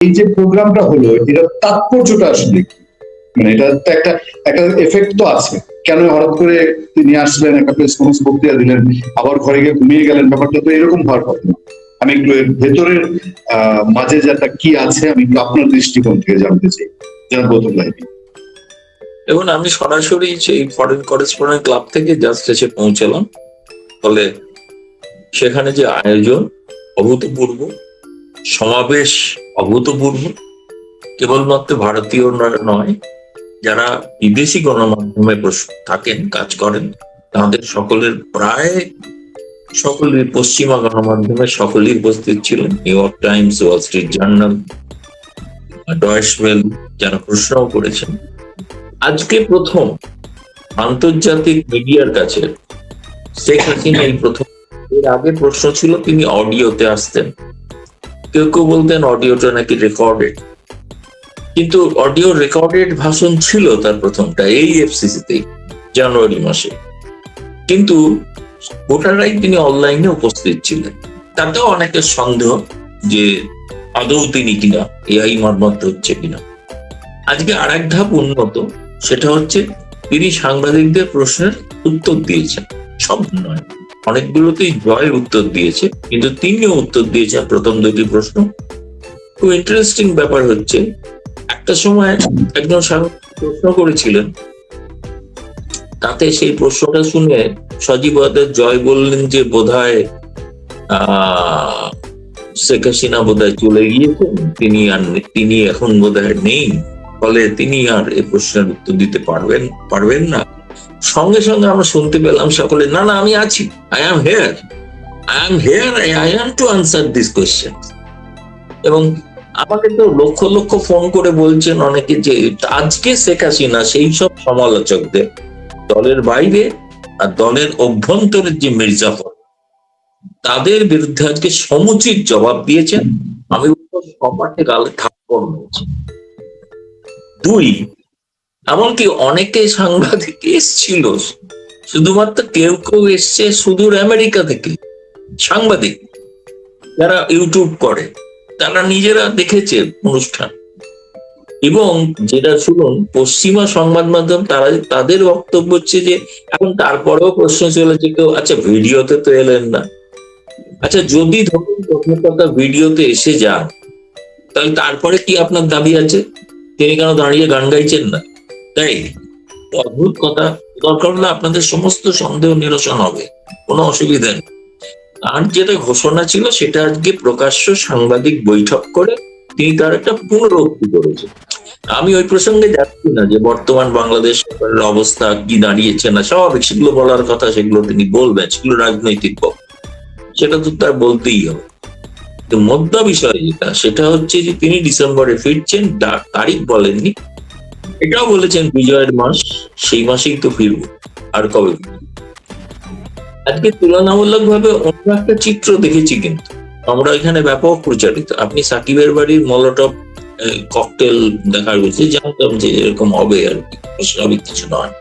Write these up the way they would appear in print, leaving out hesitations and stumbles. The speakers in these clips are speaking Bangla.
এই যে প্রোগ্রামটা হলো, এটা তাৎপর্যটা আসলে কি? মানে এটা তো একটা একটা এফেক্ট তো আছে। কেন হঠাৎ করে তিনি আসলেন, একটা প্রেস কনফারেন্স বক্তৃতা দিলেন, আবার ঘরে গিয়ে ঘুমিয়ে গেলেন, ব্যাপারটা তো এরকম হওয়ার কথা না। আমি একটু এর ভেতরের মাঝে যেটা কি আছে আমি একটু আপনার দৃষ্টিকোণ থেকে জানতে চাই, যারা গৌতম লাহিড়ী। এবং আমি সরাসরি সেই ফরেন করেসপন্ডেন্ট ক্লাব থেকে জাস্ট এসে পৌঁছালাম। ফলে সেখানে যে আয়োজন অভূতপূর্ব, সমাবেশ অভূতপূর্ব, কেবলমাত্র ভারতীয় নয়, যারা বিদেশি গণমাধ্যমে থাকেন, কাজ করেন, তাদের সকলের প্রায় সকলের, পশ্চিমা গণমাধ্যমে সকলেই উপস্থিত ছিলেন। New York Times, Wall Street journal, Deutsche well, যারা প্রশ্নও করেছেন। আজকে প্রথম আন্তর্জাতিক মিডিয়ার কাছে শেখ হাসিনা এই প্রথম। এর আগে প্রশ্ন ছিল তিনি অডিওতে আসতেন, কেউ কেউ বলতেন অডিওটা নাকি রেকর্ডেড, কিন্তু অডিও রেকর্ডেড ভাষণ ছিল তার প্রথমটা এই এফসিসিতেই জানুয়ারি মাসে। কিন্তু ভোটাররাই তিনি অনলাইনে উপস্থিত ছিলেন, তাতেও অনেকের সন্দেহ যে আদৌ তিনি কিনা, এআই মারমত হচ্ছে কিনা। আজকে আর এক ধাপ উন্নত, সেটা হচ্ছে তিনি সাংবাদিকদের প্রশ্নের উত্তর দিয়েছেন। সব নয়, অনেকগুলোতেই জয়ের উত্তর দিয়েছে, কিন্তু তিনিও উত্তর দিয়েছেন প্রথম দুটি প্রশ্ন। খুব ইন্টারেস্টিং ব্যাপার হচ্ছে, একটা সময় একজন সাংবাদিক প্রশ্ন করেছিলেন, তাতে সেই প্রশ্নটা শুনে সজীব জয় বললেন যে বোধহয় শেখ হাসিনা বোধহয় চলে গিয়েছেন, তিনি এখন বোধহয় নেই, ফলে তিনি আর এই প্রশ্নের উত্তর দিতে পারবেন না। সঙ্গে সঙ্গে আমরা শুনতে পেলাম সকলে, না না আমি আছি, I am here, I am to answer this question. এবং আমাকে তো লক্ষ লক্ষ ফোন করে বলছেন অনেকে যে আজকে শেখ হাসিনা সেই সব সমালোচকদের, দলের বাইরে আর দলের অভ্যন্তরের যে মির্জাফর, তাদের বিরুদ্ধে আজকে সমুচিত জবাব দিয়েছেন। আমি সপাটে গালে থাপ্পড় মেরেছি। দুই, এমনকি অনেকে সাংবাদিক এসছিল, শুধুমাত্র কেউ কেউ এসছে সুদূর আমেরিকা থেকে, সাংবাদিক যারা ইউটিউব করে, তারা নিজেরা দেখেছে অনুষ্ঠান। এবং যেটা শুনুন, পশ্চিমা সংবাদ মাধ্যম তাদের বক্তব্য হচ্ছে যে এখন তারপরেও প্রশ্ন চলেছে কেউ, আচ্ছা ভিডিওতে তো এলেন না, আচ্ছা যদি ধরুন প্রথম কথা ভিডিওতে এসে যান, তাহলে তারপরে কি আপনার দাবি আছে? তিনি কেন দাঁড়িয়ে গান গাইছেন না? তাই অদ্ভুত কথা। দরকার হলে আপনাদের সমস্ত সন্দেহ নিরসন হবে, কোনো অসুবিধা নেই। আর যেটা ঘোষণা ছিল সেটা আজকে প্রকাশ্য সাংবাদিক বৈঠক করে তিনি তার একটা পুনরুক্তি করেছেন। আমি ওই প্রসঙ্গে যাচ্ছি না যে বর্তমান বাংলাদেশ সরকারের অবস্থা কি দাঁড়িয়েছে না, স্বাভাবিক সেগুলো বলার কথা, সেগুলো তিনি বলবেন, সেগুলো রাজনৈতিক বক্তব্য, সেটা তো তার বলতেই হবে। মোদ্দা বিষয় যেটা, সেটা হচ্ছে যে তিনি ডিসেম্বরে ফিরছেন, তারিখ বলেননি, এটাও বলেছেন বিজয়ের মাস, সেই মাসেই তো ফিরবো, আর কবে। আজকে তুলনামূলক ভাবে অন্য একটা চিত্র দেখেছি, কিন্তু আমরা এখানে ব্যাপক প্রচারিত। আপনি সাকিবের বাড়ির মলোটপ ককটেল দেখার বলছে, জানতাম যে এরকম হবে আর কি, স্বাভাবিক কিছু নয়।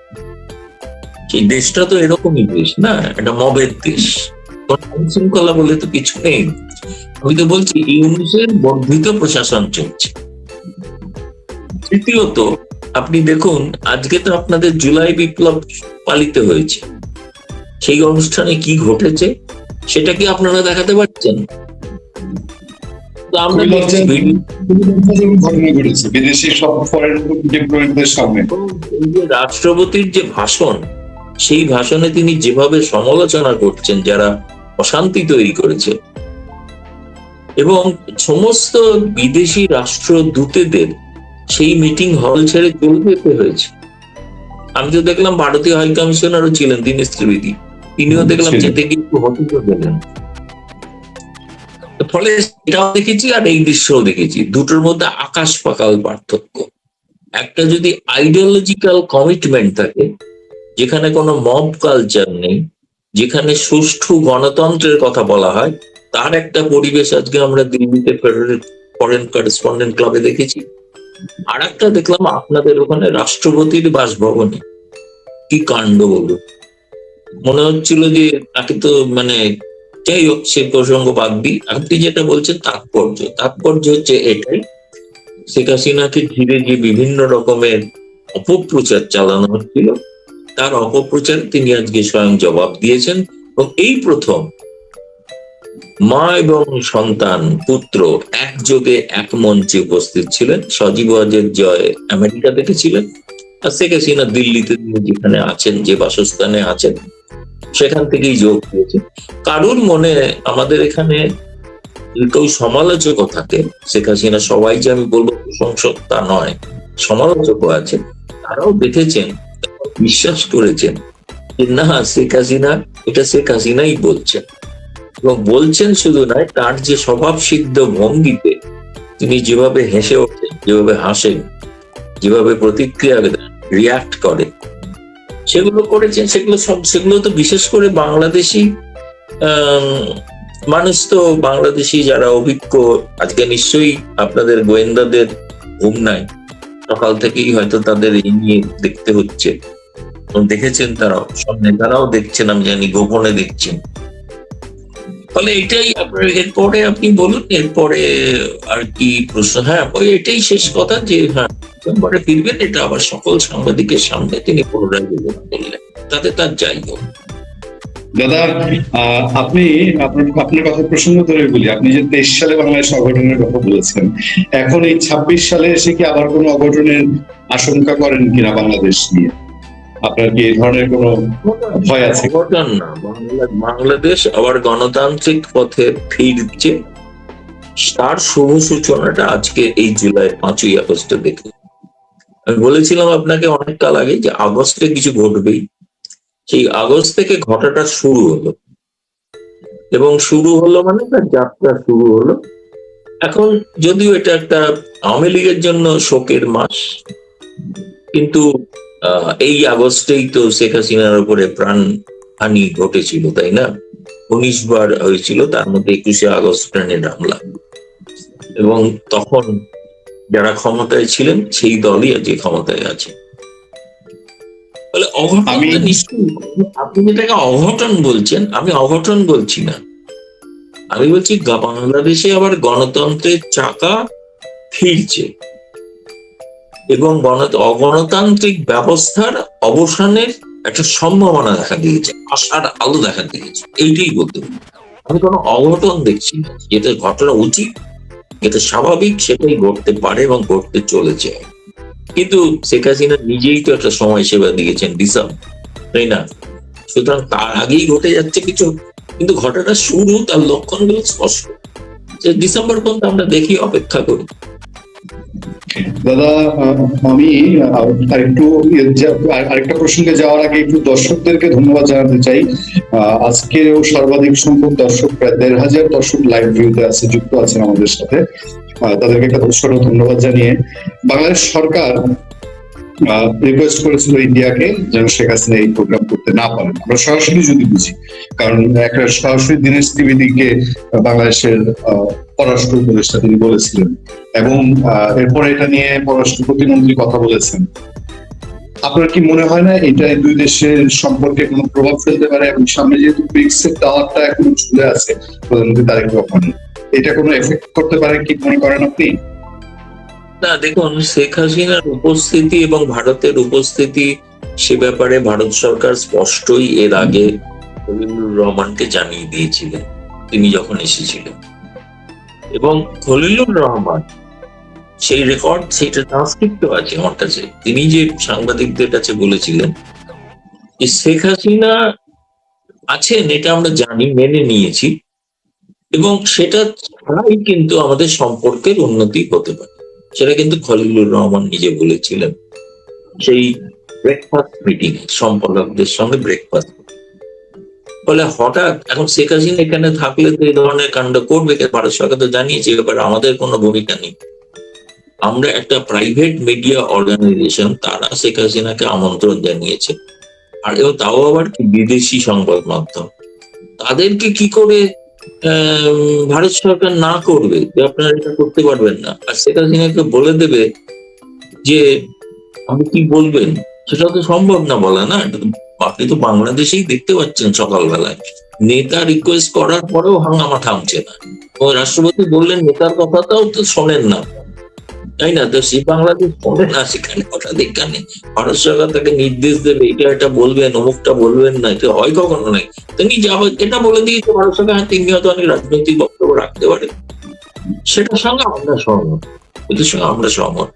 সেই দেশটা তো এরকমই দেশ না, এটা মবের দেশ, শৃঙ্খলা বলে তো কিছু নেই। আমি তো বলছি ইউনুসের বর্ধিত প্রশাসন চলছে। তৃতীয়ত, আপনি দেখুন আজকে তো আপনাদের জুলাই বিপ্লব পালিত হয়েছে, সেই অনুষ্ঠানে কি ঘটেছে সেটা কি আপনারা দেখাতে পারছেন? রাষ্ট্রপতির যে ভাষণ, সেই ভাষণে তিনি যেভাবে সমালোচনা করছেন যারা অশান্তি তৈরি করেছে, এবং সমস্ত বিদেশি রাষ্ট্রদূতেদের সেই মিটিং হল ছেড়ে চলে যেতে হয়েছে। আমি তো দেখলাম ভারতীয় হাই কমিশনারও ছিলেন, তিনি স্ত্রীবিধি, তিনিও দেখলাম যেতে গিয়ে একটু হতিও গেলেন। ফলে এটাও দেখেছি আর এই দৃশ্যও দেখেছি, দুটোর মধ্যে আকাশ পাতাল পার্থক্য। একটা যদি আইডিওলজিক্যাল কমিটমেন্ট থাকে, যেখানে কোনো মব কালচার নেই, যেখানে সুষ্ঠু গণতন্ত্রের কথা বলা হয়, তার একটা পরিবেশ আজকে আমরা দিল্লিতে ফরেন করেসপন্ডেন্ট ক্লাবে দেখেছি। আর একটা দেখলাম আপনাদের ওখানে রাষ্ট্রপতির বাসভবনে, কি কাণ্ড বলুন। মনে হচ্ছিল যে তাকে তো মানে, যাই হোক সে প্রসঙ্গ বাদ দিই, আপনি যেটা বলছেন তাৎপর্য হচ্ছে এটাই শেখ হাসিনাকে ঘিরে যে বিভিন্ন রকমের অপপ্রচার চালানো হচ্ছিল, তার অপপ্রচার তিনি আজকে স্বয়ং জবাব দিয়েছেন। এবং এই প্রথম মা এবং সন্তান পুত্র একযোগে এক মঞ্চে উপস্থিত ছিলেন। সজীব ওয়াজেদ জয় আমেরিকা থেকে ছিলেন, আর শেখ হাসিনা দিল্লিতে তিনি যেখানে আছেন, যে বাসস্থানে আছেন, সেখান থেকেই যোগ দিয়েছে। কারোর মনে, আমাদের এখানে কেউ সমালোচকও থাকে, শেখ হাসিনা সবাই যে আমি বলবো প্রশংসক তা নয়, সমালোচকও আছে, তারাও দেখেছেন, বিশ্বাস করেছেন যে না, শেখ হাসিনা এটা শেখ হাসিনাই বলছেন। এবং বলছেন শুধু নয়, তার যে স্বভাব সিদ্ধ ভঙ্গিতে তিনি যেভাবে হেসে ওঠেন, যেভাবে হাসেন, যেভাবে প্রতিক্রিয়া রিয়াক্ট করে, সেগুলো করেছেন, সেগুলো তো বিশেষ করে বাংলাদেশি মানুষ, তো বাংলাদেশি যারা অভিজ্ঞ, আজকে নিশ্চয়ই আপনাদের গোয়েন্দাদের ঘুম নাই, সকাল থেকেই হয়তো তাদের এই নিয়ে দেখতে হচ্ছে, দেখেছেন তারাও, সব নেতারাও দেখছেন, আমি জানি গোপনে দেখছেন। ফলে এটাই আপনার, এরপরে আপনি বলুন, এরপরে আর কি প্রশ্ন? হ্যাঁ, ওই এটাই শেষ কথা যে হ্যাঁ, পরে ফিরবেন, এটা আবার সকল সাংবাদিকের সামনে তিনি পুনরায় বললেন, তাতে তার যাই হোক। দাদা, আপনি আপনার কথা প্রসঙ্গ ধরে বলি, আপনি যে 23 সালে বাংলাদেশ অঘটনের কথা বলেছেন, এখন এই 26 সালে এসে কি আবার কোনো অঘটনের আশঙ্কা করেন কিনা বাংলাদেশ নিয়ে? আপনার কি এই ধরনের কোনো ভয় আছে? অঘটন না, বাংলাদেশ আবার গণতান্ত্রিক পথে ফিরছে, তার শুভ সূচনাটা আজকে এই জুলাই 5ই আগস্টে দেখলাম। আমি বলেছিলাম আপনাকে অনেক কাল আগে যে আগস্টে কিছু ঘটবেই, সেই আগস্ট থেকে ঘটাটা শুরু হলো, এবং শুরু হলো মানে তার যাত্রা শুরু হলো। এখন যদিও এটা একটা আওয়ামী লীগের জন্য শোকের মাস, কিন্তু এই আগস্টেই তো শেখ হাসিনার উপরে প্রাণহানি ঘটেছিল, তাই না? 19 বার হয়েছিল, তার মধ্যে 21শে আগস্ট গ্রেনেড হামলা, এবং তখন যারা ক্ষমতায় ছিলেন সেই দলই আজকে ক্ষমতায় আছে। বলে অঘটন নিশ্চয়ই, আপনি যেটাকে অঘটন বলছেন, আমি অঘটন বলছি না, আমি বলছি বাংলাদেশে আবার গণতন্ত্রের চাকা ফিরছে, এবং অগণতান্ত্রিক ব্যবস্থার অবসানের একটা সম্ভাবনা দেখা দিয়েছে, আশার আলো দেখা দিয়েছে, এইটাই বলতে পারি। আমি কোনো অঘটন দেখছি না, যেটা ঘটনা উচিত, যেটা স্বাভাবিক, সেটাই ঘটতে পারে এবং ঘটতে চলেছে। কিন্তু শেখ হাসিনা নিজেই তো একটা সময় সেবা দিয়েছেন, ডিসেম্বর, তাই না? সুতরাং তার আগেই ঘটে যাচ্ছে কিছু, কিন্তু ঘটনাটা শুরু, তার লক্ষণগুলো স্পষ্ট। ডিসেম্বর পর্যন্ত আমরা দেখি, অপেক্ষা করি। দাদা, আমি আরেকটা প্রসঙ্গে যাওয়ার আগে একটু দর্শকদেরকে ধন্যবাদ জানাতে চাই। আজকেও সর্বাধিক সংখ্যক দর্শক, প্রায় 1,500 দর্শক লাইভ ভিউতে আছে, যুক্ত আছেন আমাদের সাথে, তাদেরকে একটা ছোট ধন্যবাদ জানিয়ে, বাংলাদেশ সরকার রিকোয়েস্ট করেছিল ইন্ডিয়াকে যেন শেখ হাসিনা এই প্রোগ্রাম করতে না পারেন। আমরা সরাসরি যদি বুঝি, কারণ একটা সরাসরি দীনেশ ত্রিবেদীকে বাংলাদেশের পররাষ্ট্র উপদেষ্টা তিনি বলেছিলেন, এবং এরপরে এটা নিয়ে পররাষ্ট্র প্রতিমন্ত্রী কথা বলেছেন। আপনার কি মনে হয় না এটা দুই দেশের সম্পর্কে কোনো প্রভাব ফেলতে পারে? এবং সামনে যেহেতু ব্রিক্স এর দাওয়াতটা এখনো ঝুলে আছে প্রধানমন্ত্রী তারেক রহমানের, এটা কোনো এফেক্ট করতে পারে কি মনে করেন আপনি? না, দেখুন, শেখ হাসিনার উপস্থিতি এবং ভারতের উপস্থিতি, সে ব্যাপারে ভারত সরকার স্পষ্টই এর আগে খলিলুর রহমানকে জানিয়ে দিয়েছিলেন তিনি যখন এসেছিলেন, এবং খলিলুর রহমান সেই রেকর্ড, সেইটা ট্রান্সক্রিপ্ট আছে আমার কাছে, তিনি যে সাংবাদিকদের কাছে বলেছিলেন যে শেখ হাসিনা আছেন, এটা আমরা জানি, মেনে নিয়েছি, এবং সেটা ছাড়াই কিন্তু আমাদের সম্পর্কের উন্নতি হতে পারে, সেটা কিন্তু খলিলুর রহমান নিজে বলেছিলেন সেই ব্রেকফাস্ট মিটিং, সম্পাদকদের সঙ্গে ব্রেকফাস্ট। ফলে হঠাৎ এখন শেখ হাসিনা এখানে থাকলে তো এই ধরনের কাণ্ড করবে, ভারত সরকার তো জানিয়েছে, ব্যাপারে আমাদের কোনো ভূমিকা নেই। আমরা একটা প্রাইভেট মিডিয়া অর্গানাইজেশন, তারা শেখ হাসিনাকে আমন্ত্রণ জানিয়েছে, আর তাও আবার কি বিদেশি সংবাদ মাধ্যম, তাদেরকে কি করে ভারত সরকার না করবে যে আপনারা এটা করতে পারবেন না, আর শেখ হাসিনাকে বলে দেবে যে আপনি কি বলবেন? সেটা তো সম্ভব না বলা, না? আপনি তো বাংলাদেশেই দেখতে পাচ্ছেন, সকালবেলায় নেতা রিকোয়েস্ট করার পরেও হাঙ্গামা থামছে না, ও রাষ্ট্রপতি বললেন নেতার কথাটাও তো শোনেন না, তাই না? তো সে বাংলাদেশ পড়ে না, সেখানে হঠাৎ এখানে ভারত সরকার তাকে নির্দেশ দেবে এটা বলবেন, অমুকটা বলবেন না, এটা হয় কখনো নাই। তিনি এটা বলে দিয়েছে ভারত সরকার, হ্যাঁ তিনি হয়তো অনেক রাজনৈতিক বক্তব্য রাখতে পারে, সেটার সঙ্গে আমরা সহমত, এটার সঙ্গে আমরা সহমত।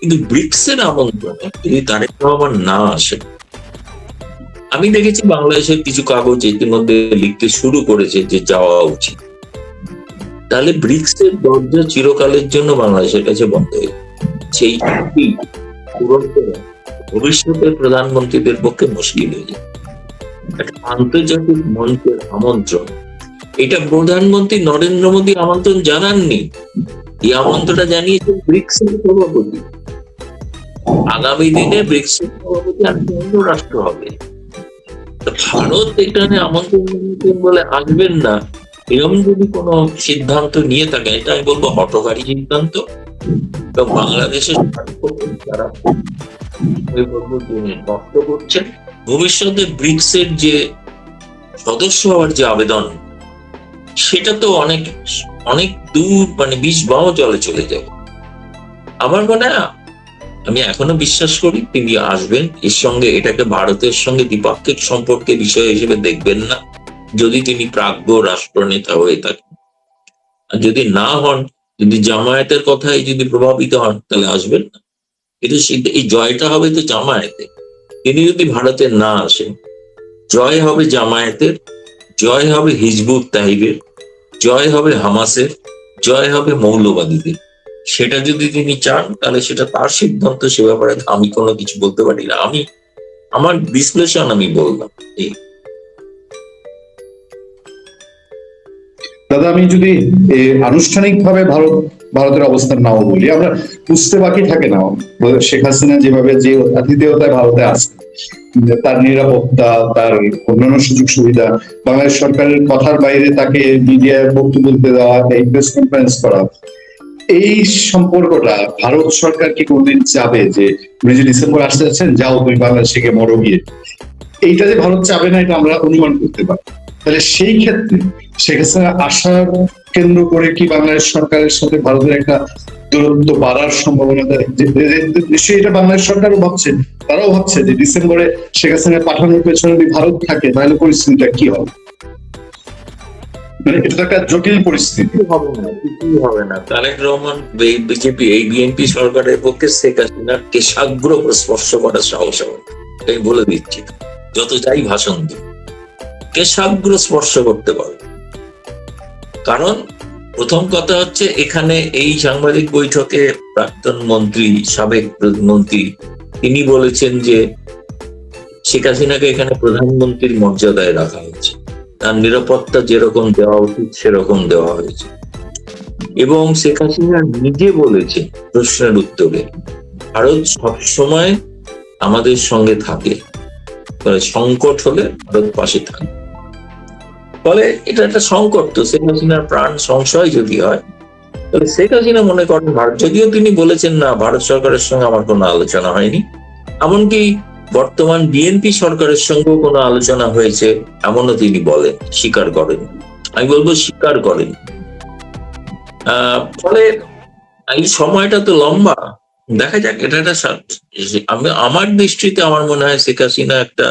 কিন্তু ব্রিক্সের আমন্ত্রণে যদি তারেক রহমান না আসে, আমি দেখেছি বাংলাদেশের কিছু কাগজ ইতিমধ্যে লিখতে শুরু করেছে যে যাওয়া উচিত, তাহলে ব্রিক্সের দরজা চিরকালের জন্য বাংলাদেশের কাছে বন্ধ হয়ে যাবে। সেই চুক্তি পূরণ করা ভবিষ্যতের প্রধানমন্ত্রীদের পক্ষে মুশকিল হয়ে যাবে। একটা আন্তর্জাতিক মঞ্চের আমন্ত্রণ, এটা প্রধানমন্ত্রী নরেন্দ্র মোদী আমন্ত্রণ জানাননি, এই আমন্ত্রণটা জানিয়েছেন ব্রিক্সের সভাপতি। আগামী দিনে ব্রিক্সের সভাপতি আর অন্য রাষ্ট্র হবে। ভারত এখানে আমন্ত্রণ জানিয়েছেন বলে আসবেন না, এরকম যদি কোন সিদ্ধান্ত নিয়ে থাকে, এটা আমি বলবো হঠকারী সিদ্ধান্ত। এবং বাংলাদেশের যারা বলবো যে নষ্ট করছেন, ভবিষ্যতে ব্রিক্সের যে সদস্য হওয়ার যে আবেদন, সেটা তো অনেক অনেক দূর, মানে 20 বাও জলে চলে যাবে। আমার মনে হয়, আমি এখনো বিশ্বাস করি তিনি আসবেন। এর সঙ্গে এটাকে ভারতের সঙ্গে দ্বিপাক্ষিক সম্পর্কের বিষয় হিসেবে দেখবেন না, যদি তিনি প্রাজ্ঞ রাষ্ট্রনেতা হয়ে থাকেন। আর যদি না হন, যদি জামায়াতের কথায় যদি প্রভাবিত হন, তাহলে আসবেন না। কিন্তু এই জয়টা হবে তো জামায়াতের। তিনি যদি ভারতে না আসেন, জয় হবে জামায়াতের, জয় হবে হিজবুত তাহিবের, জয় হবে হামাসের, জয় হবে মৌলবাদীদের। সেটা যদি তিনি চান, তাহলে সেটা তার সিদ্ধান্ত, সে ব্যাপারে আমি কোনো কিছু বলতে পারি না। আমি আমার বিশ্লেষণ আমি বললাম। দাদা, আমি যদি আনুষ্ঠানিকভাবে ভারতের অবস্থান নাও বলি, আমরা বুঝতে বাকি থাকে না শেখ হাসিনা যেভাবে যে আতিথেয়তায় ভারতে আসে, তার নিরাপত্তা, তার অন্যান্য সুযোগ সুবিধা, বাংলাদেশ সরকারের কথার বাইরে তাকে মিডিয়ায় বক্তব্য দিতে দেওয়া, এই প্রেস কনফারেন্স করা, এই সম্পর্কটা ভারত সরকার কি কোনদিন চাবে যে উনি যে ডিসেম্বর আসতে যাচ্ছেন, যাও তুমি বাংলাদেশে গিয়ে মরো গিয়ে, এইটা যে ভারত চাবে না, এটা আমরা অনুমান করতে পারি। তাহলে সেই ক্ষেত্রে শেখ হাসিনা আসার কেন্দ্র করে কি বাংলাদেশ সরকারের সাথে ভারতের একটা দূরত্ব বাড়ার সম্ভাবনা? নিশ্চয়ই এটা বাংলাদেশ সরকারও ভাবছে, তারাও ভাবছে যে ডিসেম্বরে শেখ হাসিনা পাঠানোর পেছনে যদি ভারত থাকে, তাহলে পরিস্থিতিটা কি হবে? মানে এটা একটা জটিল পরিস্থিতি। হবে না। তারেক রহমান, বিজেপি, এই বিএনপি সরকারের পক্ষে শেখ হাসিনার কেশাগ্র স্পর্শ করার সাহস হবে, আমি বলে দিচ্ছি। যত যাই ভাষণ দিই, কেশাগ্র স্পর্শ করতে পারবে। কারণ প্রথম কথা হচ্ছে, এখানে এই সাংবাদিক বৈঠকে প্রাক্তন মন্ত্রী, সাবেক প্রধানমন্ত্রী, তিনি বলেছেন যে শেখ হাসিনাকে এখানে প্রধানমন্ত্রীর মর্যাদায় রাখা হয়েছে, তার নিরাপত্তা যেরকম দেওয়া উচিত সেরকম দেওয়া হয়েছে। এবং শেখ হাসিনা নিজে বলেছে প্রশ্নের উত্তরে, ভারত সবসময় আমাদের সঙ্গে থাকে, সংকট হলে ভারত পাশে থাকে। ফলে এটা একটা সংকট, তো শেখ হাসিনার প্রাণ সংশয় যদি হয়, তাহলে শেখ হাসিনা মনে করেন ভারত, যদিও তিনি বলেছেন না ভারত সরকারের সঙ্গে আমার কোনো আলোচনা হয়নি, এমনকি বর্তমান বিএনপি সরকারের সঙ্গেও কোনো আলোচনা হয়েছে এমনও তিনি বলেন, স্বীকার করেন। আমি বলবো স্বীকার করেন। ফলে এই সময়টা তো লম্বা, দেখা যাক। এটা একটা আমার দৃষ্টিতে আমার মনে হয় শেখ হাসিনা একটা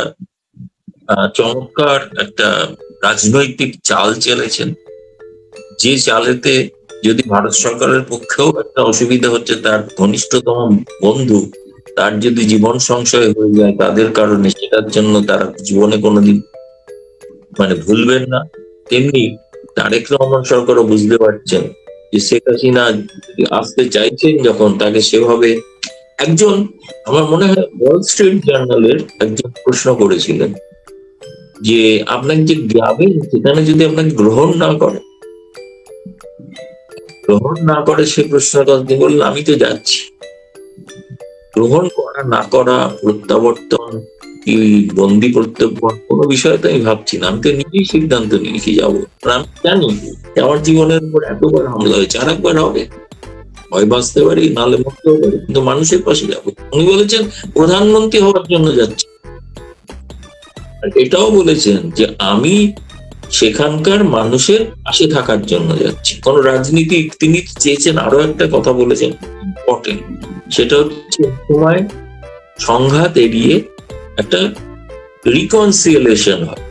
চমৎকার একটা রাজনৈতিক চাল চেলেছেন, যে চালেতে যদি ভারত সরকারের পক্ষেও একটা অসুবিধা হচ্ছে, তার ঘনিষ্ঠতম বন্ধু তার যদি জীবন সংশয় হয়ে যায় তাদের কারণে, সেটার জন্য তারা জীবনে কোনোদিন মানে ভুলবেন না। তেমনি তারেক রহমান সরকারও বুঝতে পারছেন যে শেখ হাসিনা আসতে চাইছেন যখন, তাকে সেভাবে একজন, আমার মনে হয় ওয়াল স্ট্রিট জার্নালের একজন প্রশ্ন করেছিলেন যে আপনাকে যে যাবেন সেখানে যদি আপনাকে গ্রহণ না করে, সে প্রশ্নের কথা তিনি বললেন আমি তো যাচ্ছি। গ্রহণ করা না করা, প্রত্যাবর্তন কি বন্দি প্রত্যর্পণ, কোনো বিষয়ে তো আমি ভাবছি না, আমি তো নিজেই সিদ্ধান্ত নিয়েছি যাবো। আমি জানি আমার জীবনের উপর এতবার হামলা হয়েছে, আর একবার হবে, হয় বাঁচতে পারি নাহলে মরতেও পারি, কিন্তু মানুষের পাশে যাবো। উনি বলেছেন প্রধানমন্ত্রী হওয়ার জন্য যাচ্ছি, আর এটাও বলেছেন যে আমি সেখানকার মানুষের পাশে থাকার জন্য যাচ্ছি। কোন রাজনীতি তিনি চেয়েছেন। আরো একটা কথা বলেছেন, ইম্পর্টেন্ট, সেটা হচ্ছে সময় সংঘাত এড়িয়ে একটা রিকনসিয়েলেশন হয়।